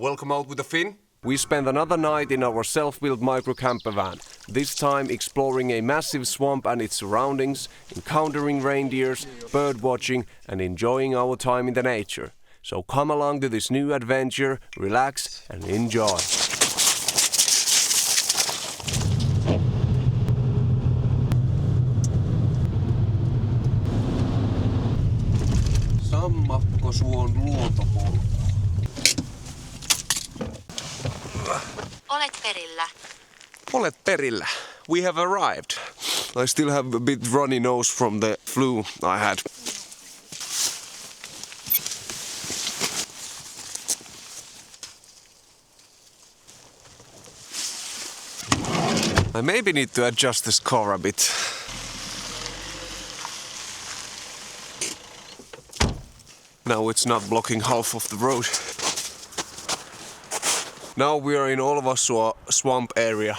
Welcome out with the Finn. We spent another night in our self-built micro camper van, this time exploring a massive swamp and its surroundings, encountering reindeers, bird watching and enjoying our time in the nature. So come along to this new adventure, relax and enjoy. Sammakkosuon luontopolku. Olet perillä. Olet perillä. We have arrived. I still have a bit runny nose from the flu I had. I maybe need to adjust this car a bit. Now it's not blocking half of the road. Now we are in Olvassuo swamp area.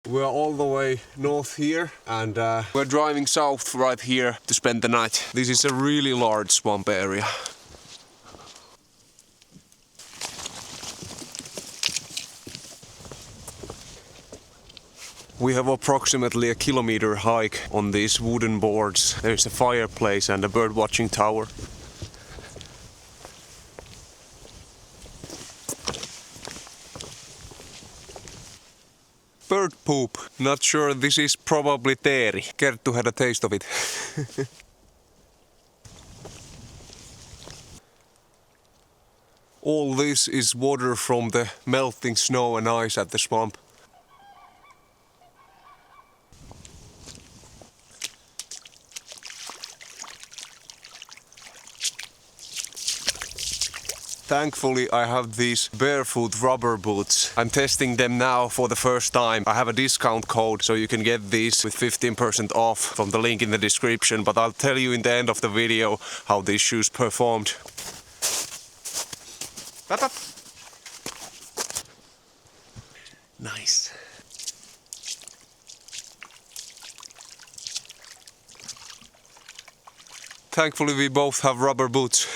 We are all the way north here and we're driving south right here to spend the night. This is a really large swamp area. We have approximately a kilometer hike on these wooden boards. There's a fireplace and a bird watching tower. Bird poop. Not sure, this is probably teeri. Kerttu had a taste of it. All this is water from the melting snow and ice at the swamp. Thankfully I have these Barefoot Rubber boots. I'm testing them now for the first time. I have a discount code so you can get these with 15% off from the link in the description, but I'll tell you in the end of the video how these shoes performed. Nice. Thankfully we both have rubber boots.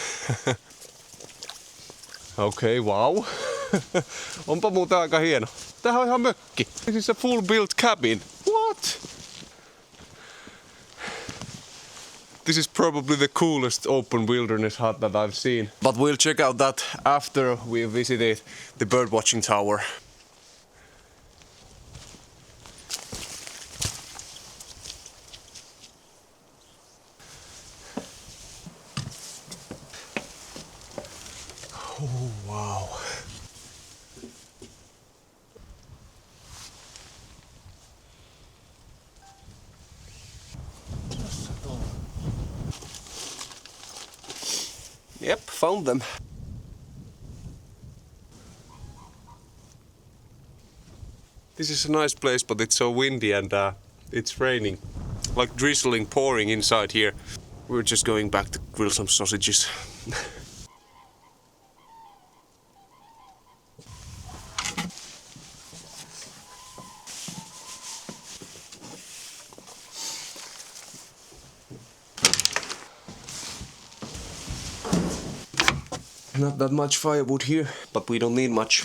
Okei, wow. Onpa muuten aika hieno. Tämähän on ihan mökki. This is a full built cabin. What? This is probably the coolest open wilderness hut that I've seen. But we'll check out that after we visited the bird watching tower. Oh, wow. Yep, found them. This is a nice place, but it's so windy and it's raining. Like drizzling, pouring inside here. We're just going back to grill some sausages. Not that much firewood here, but we don't need much.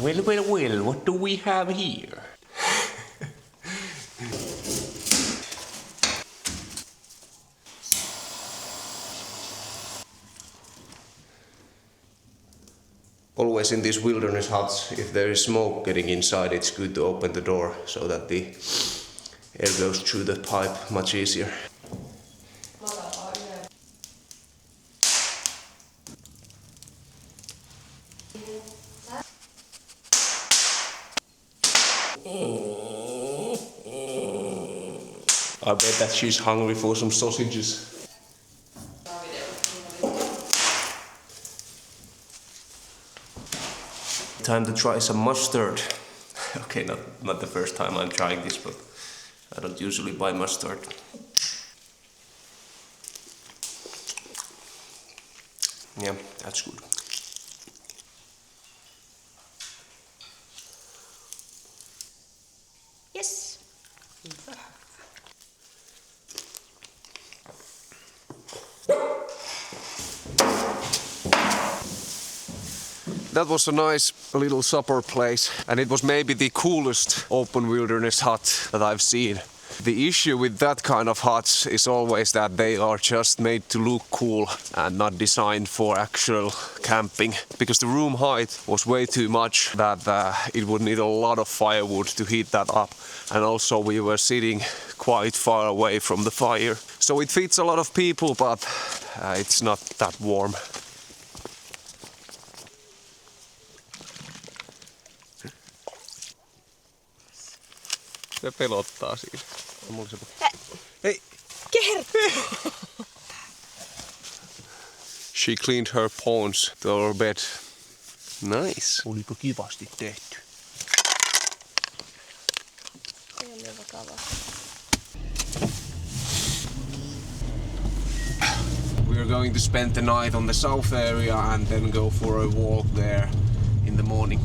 Well, what do we have here? Always in these wilderness huts, if there is smoke getting inside, it's good to open the door so that the air goes through the pipe much easier. I bet that she's hungry for some sausages. Time to try some mustard. Okay, not the first time I'm trying this, but I don't usually buy mustard. Yeah, that's good. That was a nice little supper place, and it was maybe the coolest open wilderness hut that I've seen. The issue with that kind of huts is always that they are just made to look cool and not designed for actual camping, because the room height was way too much that it would need a lot of firewood to heat that up, and also we were sitting quite far away from the fire. So it fits a lot of people, but it's not that warm. Se pelottaa siinä. Hei! Kerttu! She cleaned her pawns to our bed. Nice. Oliko kivasti tehty? Ei ole niin vakavaa. We are going to spend the night on the south area and then go for a walk there in the morning.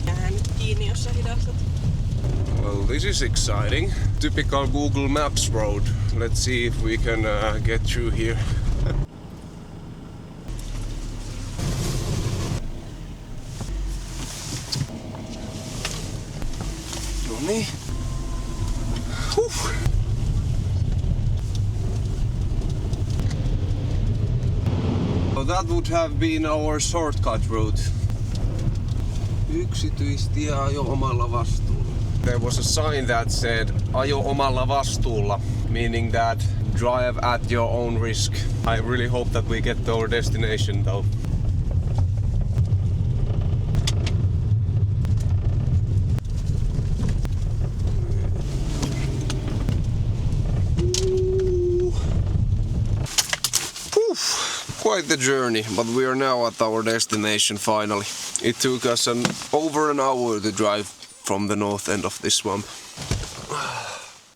Jäähän nyt kiinni, jos sä hidastat. Well, this is exciting. Typical Google Maps road. Let's see if we can get through here. No niin. So that would have been our shortcut route. Yksityistie ajo omalla vastuulla. There was a sign that said ajo omalla vastuulla, meaning that drive at your own risk. I really hope that we get to our destination though. Quite the journey, but we are now at our destination finally. It took us over an hour to drive from the north end of this swamp.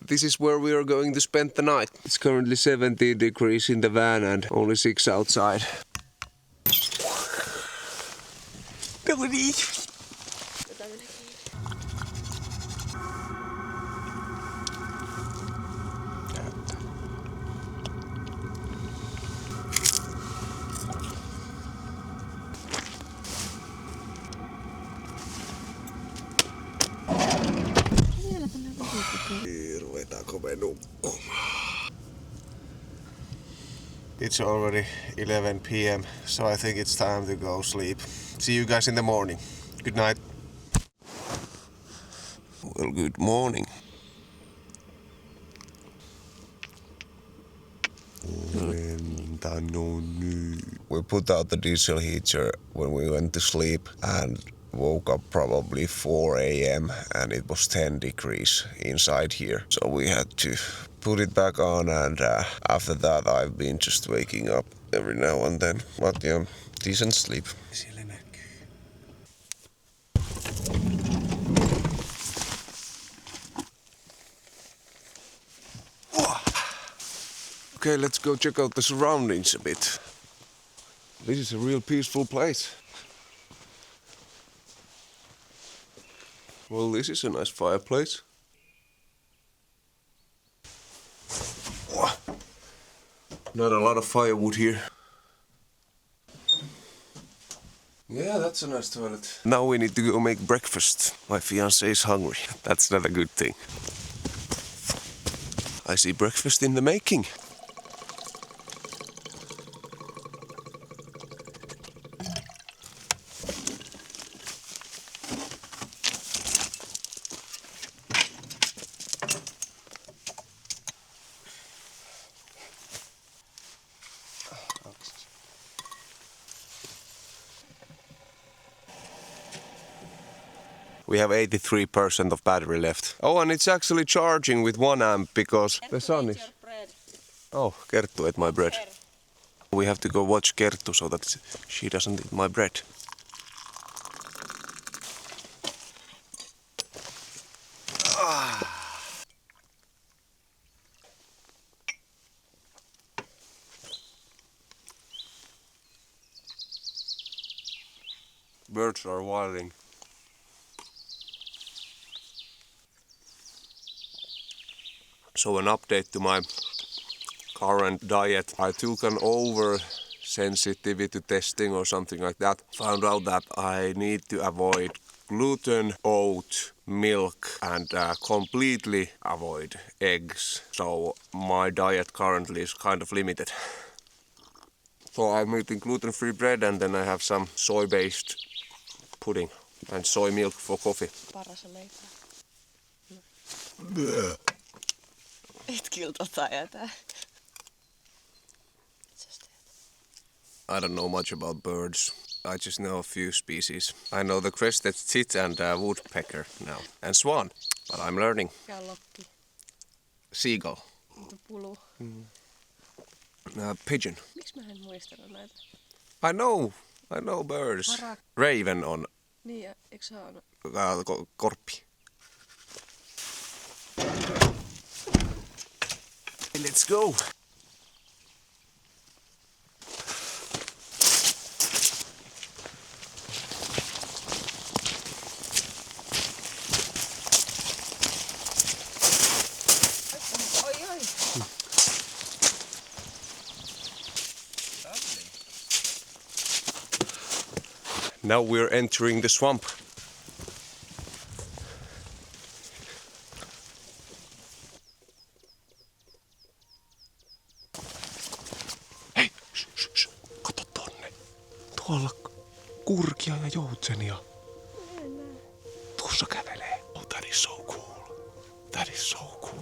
This is where we are going to spend the night. It's currently 17 degrees in the van and only 6 outside. It's already 11 p.m. so I think it's time to go sleep. See you guys in the morning. Good night. Well, good morning. We put out the diesel heater when we went to sleep and woke up probably 4 a.m. and it was 10 degrees inside here. So we had to put it back on, and after that I've been just waking up every now and then. But yeah, decent sleep. Okay, let's go check out the surroundings a bit. This is a real peaceful place. Well, this is a nice fireplace. Not a lot of firewood here. Yeah, that's a nice toilet. Now we need to go make breakfast. My fiancé is hungry. That's not a good thing. I see breakfast in the making. We have 83% of battery left. Oh, and it's actually charging with 1 amp because the sun is... Oh, Kerttu ate my bread. We have to go watch Kerttu so that she doesn't eat my bread. Birds are wilding. So an update to my current diet. I took an over-sensitivity testing or something like that. Found out that I need to avoid gluten, oat, milk and completely avoid eggs. So my diet currently is kind of limited. So I'm eating gluten-free bread and then I have some soy-based pudding and soy milk for coffee. Parasa leipää. Et kyllä tota jätä. I don't know much about birds. I just know a few species. I know the crested tit and woodpecker now. And swan, but I'm learning. Ja lokki. Seagull. Pulu. Pigeon. Miksi mä en muistanut näitä? I know birds. Harak. Raven on Niin ja eikö se ole? korppi. Let's go. Now we're entering the swamp. Hei, kato tonne. Tuolla kurkia ja joutsenia. Tuossa kävelee. Oh, that is so cool. That is so cool.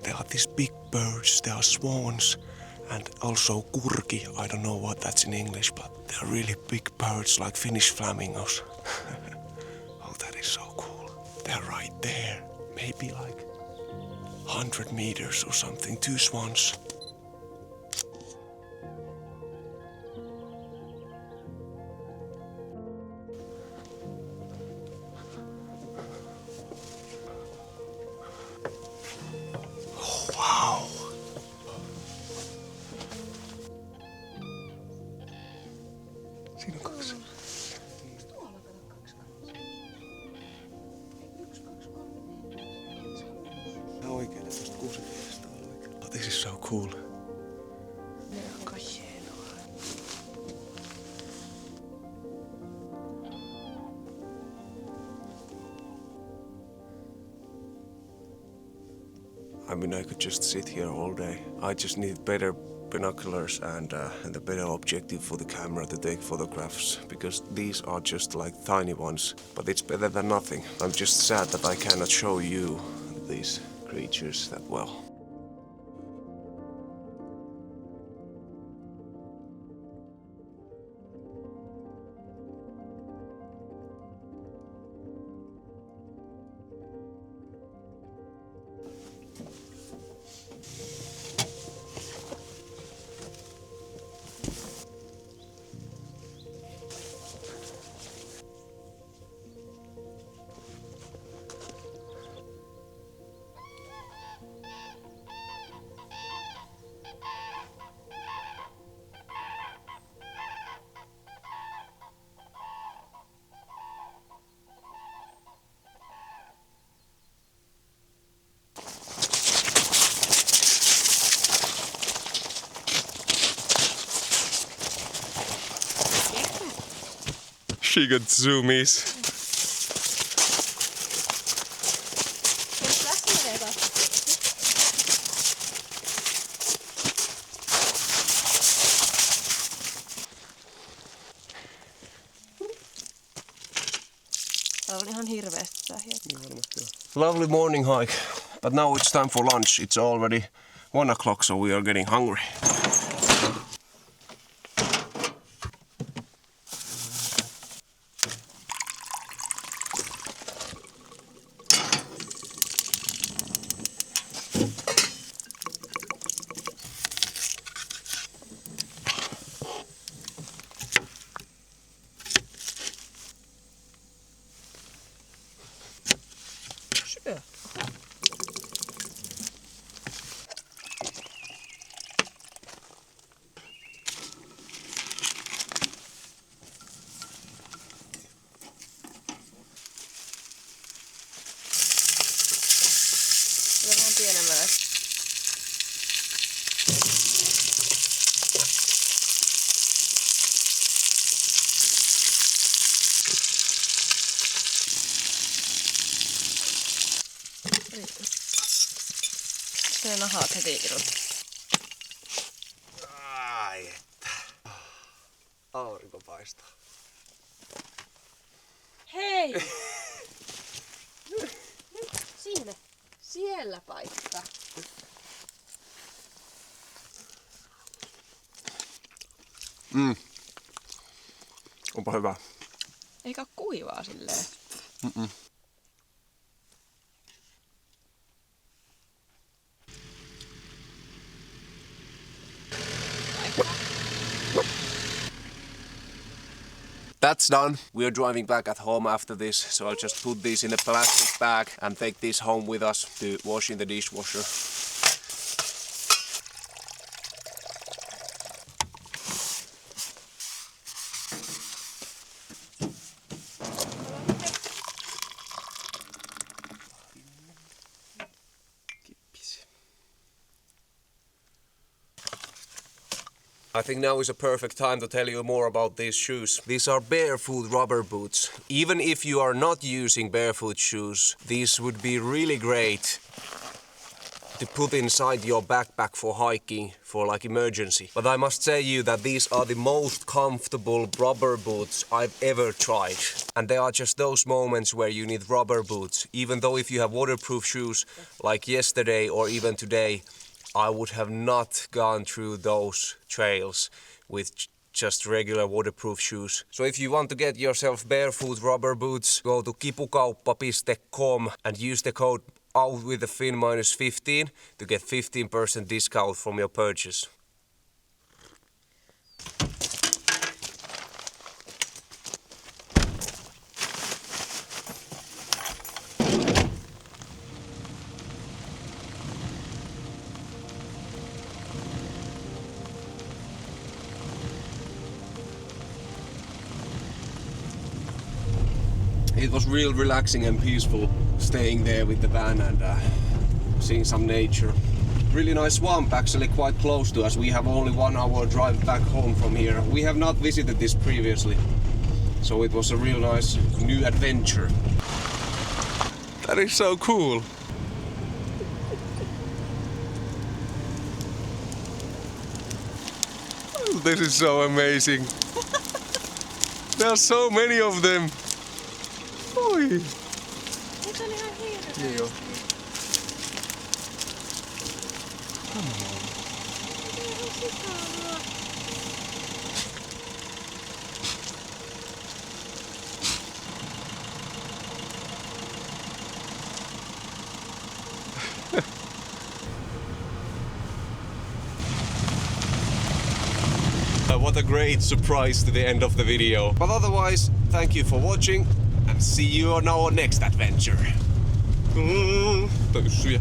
There are these big birds, there are swans. And also kurki, I don't know what that's in English, but they're really big birds like Finnish Flamingos. Oh, that is so cool. They're right there. Maybe like 100 meters or something, 2 swans. Oh, wow. Siinä on 2. Tuolla kato 2 kanssa. 1, 2, 3, 4. Tää on oikein tästä 6 kielestä on oikein. Oh, this is so cool. Melko hienoa. I mean, I could just sit here all day. I just need better binoculars and a better objective for the camera to take photographs, because these are just like tiny ones, but it's better than nothing. I'm just sad that I cannot show you these creatures that well. She got zoomies. Täällä on ihan hirveästi tää hiekkaa. Lovely morning hike, but now it's time for lunch. It's already 1 o'clock, so we are getting hungry. Syö. Se nahat heti irut. Ai että. Aurinko paistaa. Hei! Sinne. Siellä paikka. Onpa hyvä. Eikä kuivaa silleen. That's done. We are driving back at home after this, so I'll just put these in a plastic bag and take these home with us to wash in the dishwasher. I think now is a perfect time to tell you more about these shoes. These are Barefoot Rubber boots. Even if you are not using barefoot shoes, these would be really great to put inside your backpack for hiking, for like emergency. But I must say you that these are the most comfortable rubber boots I've ever tried. And there are just those moments where you need rubber boots. Even though if you have waterproof shoes like yesterday or even today, I would have not gone through those trails with just regular waterproof shoes. So if you want to get yourself barefoot rubber boots, go to kipukauppa.com and use the code OUT with the Fin -15 to get 15% discount from your purchase. It was real relaxing and peaceful staying there with the van and seeing some nature. Really nice swamp, actually quite close to us. We have only 1 hour drive back home from here. We have not visited this previously, so it was a real nice new adventure. That is so cool. This is so amazing. There are so many of them. Oi! Nyt on ihan hirveä. Joo. What a great surprise to the end of the video. But otherwise, thank you for watching and see you on our next adventure. Töyssyjä.